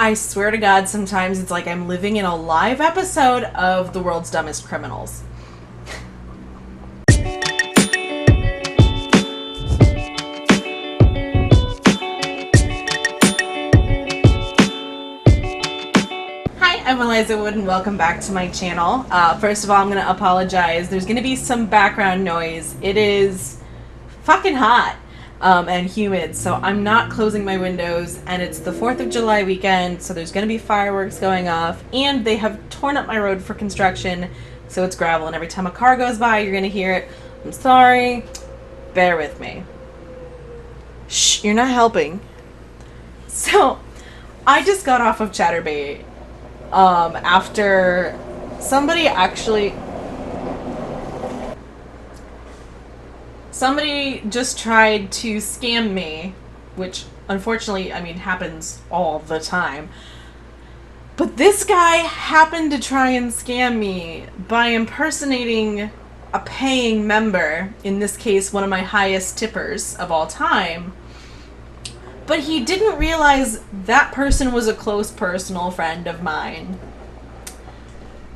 I swear to God, sometimes it's like I'm living in a live episode of The World's Dumbest Criminals. Hi, I'm Eliza Wood and welcome back to my channel. First of all, I'm going to apologize. There's going to be some background noise. It is fucking hot and humid, so I'm not closing my windows, and it's the 4th of July weekend, so there's going to be fireworks going off, and they have torn up my road for construction, so it's gravel, and every time a car goes by, you're going to hear it. I'm sorry. Bear with me. Shh, you're not helping. So, I just got off of Chatterbait after somebody just tried to scam me, which unfortunately, I mean, happens all the time. But this guy happened to try and scam me by impersonating a paying member, in this case, one of my highest tippers of all time. But he didn't realize that person was a close personal friend of mine.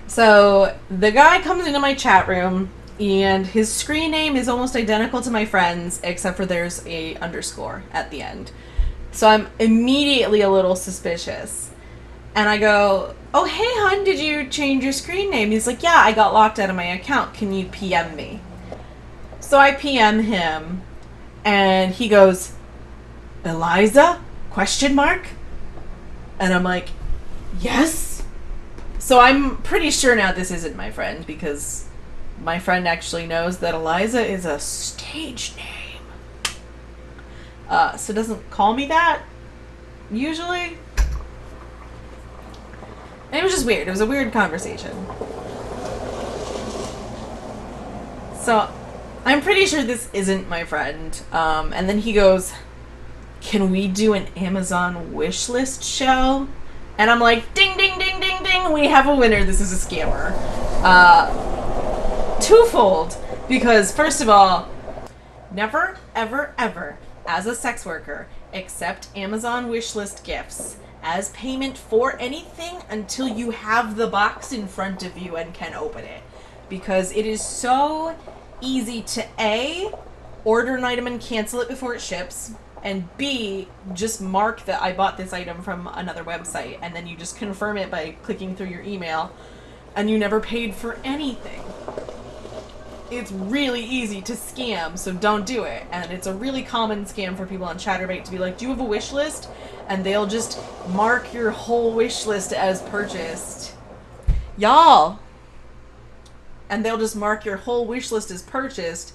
So the guy comes into my chat room, and his screen name is almost identical to my friend's, except for there's a underscore at the end. So I'm immediately a little suspicious. And I go, "Oh, hey, hon, did you change your screen name?" He's like, "Yeah, I got locked out of my account. Can you PM me?" So I PM him, and he goes, "Eliza? Question mark?" And I'm like, "Yes." So I'm pretty sure now this isn't my friend, because my friend actually knows that Eliza is a stage name. So doesn't call me that, usually. And it was just weird. It was a weird conversation. So I'm pretty sure this isn't my friend. And then he goes, "Can we do an Amazon wish list show?" And I'm like, ding, ding, ding, ding, ding. We have a winner. This is a scammer. Twofold. Because, first of all, never, ever, ever, as a sex worker, accept Amazon wishlist gifts as payment for anything until you have the box in front of you and can open it. Because it is so easy to A, order an item and cancel it before it ships, and B, just mark that I bought this item from another website, and then you just confirm it by clicking through your email, and you never paid for anything. It's really easy to scam, so don't do it. And it's a really common scam for people on Chatterbait to be like, "Do you have a wish list?" And they'll just mark your whole wish list as purchased. Y'all! And they'll just mark your whole wish list as purchased,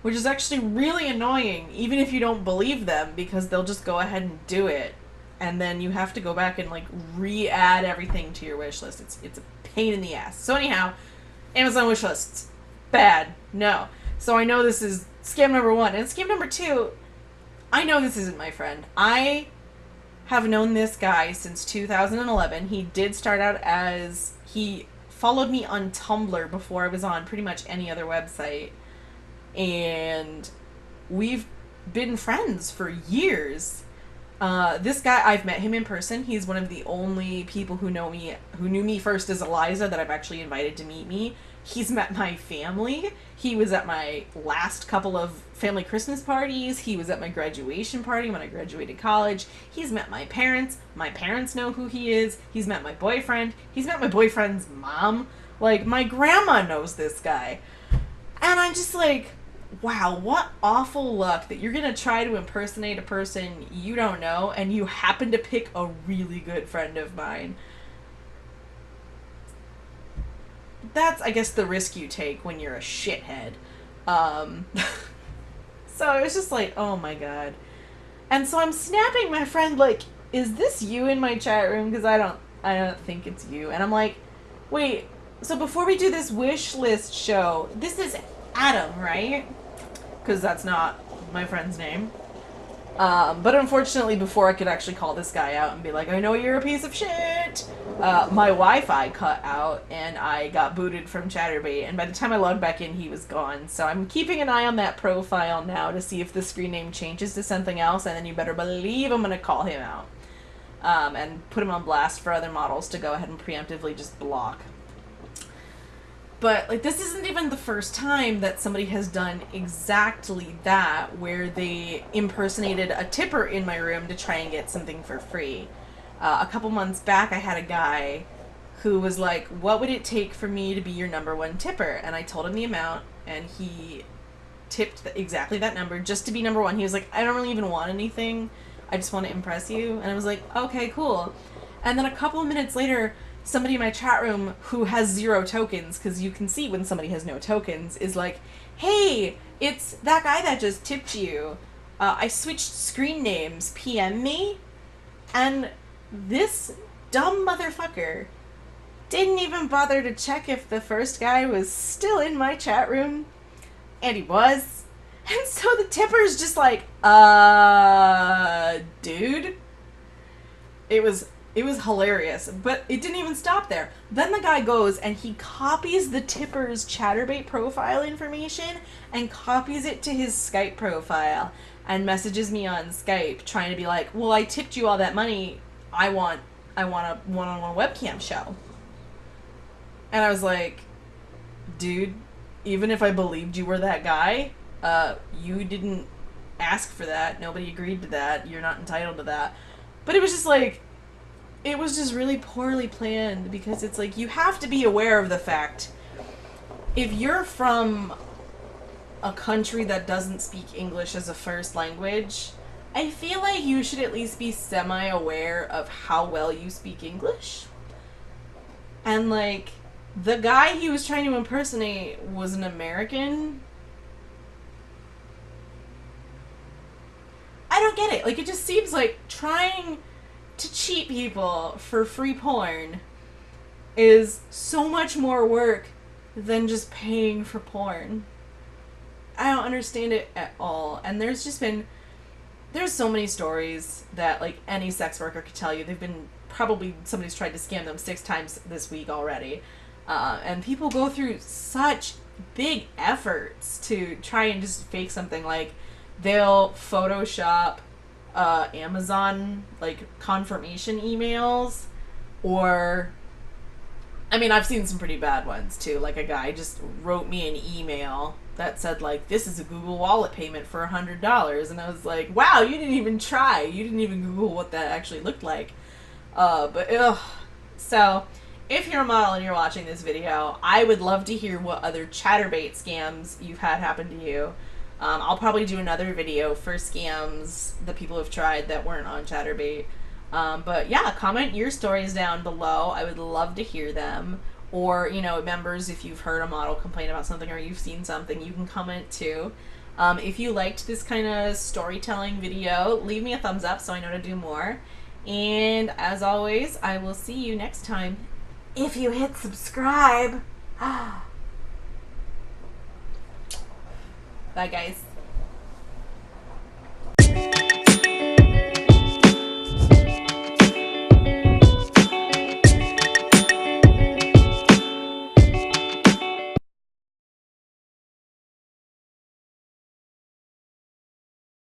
which is actually really annoying, even if you don't believe them, because they'll just go ahead and do it. And then you have to go back and, like, re-add everything to your wish list. It's a pain in the ass. So anyhow, Amazon wish lists. Bad. No. So I know this is scam number one. And scam number two, I know this isn't my friend. I have known this guy since 2011. He did start out as... He followed me on Tumblr before I was on pretty much any other website. And we've been friends for years. This guy, I've met him in person. He's one of the only people who knew me first as Eliza that I've actually invited to meet me. He's met my family. He was at my last couple of family Christmas parties. He was at my graduation party when I graduated college. He's met my parents. My parents know who he is. He's met my boyfriend. He's met my boyfriend's mom. Like, my grandma knows this guy. And I'm just like, wow, what awful luck that you're going to try to impersonate a person you don't know, and you happen to pick a really good friend of mine. That's, I guess, the risk you take when you're a shithead. So it was just like, oh my god. And so I'm snapping my friend like, "Is this you in my chat room? Because I don't think it's you." And I'm like, "Wait, so before we do this wish list show, this is Adam, right?" Because that's not my friend's name. But unfortunately, before I could actually call this guy out and be like, "I know you're a piece of shit," my Wi-Fi cut out and I got booted from Chatterbait, and by the time I logged back in, he was gone. So I'm keeping an eye on that profile now to see if the screen name changes to something else, and then you better believe I'm gonna call him out. and put him on blast for other models to go ahead and preemptively just block. But, like, this isn't even the first time that somebody has done exactly that, where they impersonated a tipper in my room to try and get something for free. A couple months back, I had a guy who was like, what would it take for me to be your #1 tipper? And I told him the amount, and he tipped exactly that number just to be #1. He was like, I don't really even want anything. I just want to impress you. And I was like, okay, cool. And then a couple of minutes later, somebody in my chat room who has 0 tokens, because you can see when somebody has no tokens, is like, hey, it's that guy that just tipped you. I switched screen names, PM me. And this dumb motherfucker didn't even bother to check if the first guy was still in my chat room. And he was. And so the tipper's just like, dude. It was hilarious, but it didn't even stop there. Then the guy goes and he copies the tipper's Chatterbait profile information and copies it to his Skype profile and messages me on Skype trying to be like, well, I tipped you all that money. I want a one-on-one webcam show. And I was like, dude, even if I believed you were that guy, you didn't ask for that. Nobody agreed to that. You're not entitled to that. But it was just like, it was just really poorly planned, because it's like, you have to be aware of the fact, if you're from a country that doesn't speak English as a first language, I feel like you should at least be semi-aware of how well you speak English. And like, the guy he was trying to impersonate was an American. I don't get it. Like, it just seems like trying to cheat people for free porn is so much more work than just paying for porn. I don't understand it at all. And there's so many stories that, like, any sex worker could tell you. They've been, probably somebody's tried to scam them 6 times this week already. And people go through such big efforts to try and just fake something. Like, they'll Photoshop Amazon, like, confirmation emails, or, I mean, I've seen some pretty bad ones too. Like, a guy just wrote me an email that said, like, this is a Google Wallet payment for $100, and I was like, wow, you didn't even try. You didn't even Google what that actually looked like. But ugh. So, if you're a model and you're watching this video, I would love to hear what other Chatterbait scams you've had happen to you. I'll probably do another video for scams that people have tried that weren't on Chatterbait. But yeah, comment your stories down below. I would love to hear them. Or, you know, members, if you've heard a model complain about something or you've seen something, you can comment too. If you liked this kind of storytelling video, leave me a thumbs up so I know to do more. And as always, I will see you next time. If you hit subscribe. Bye, guys.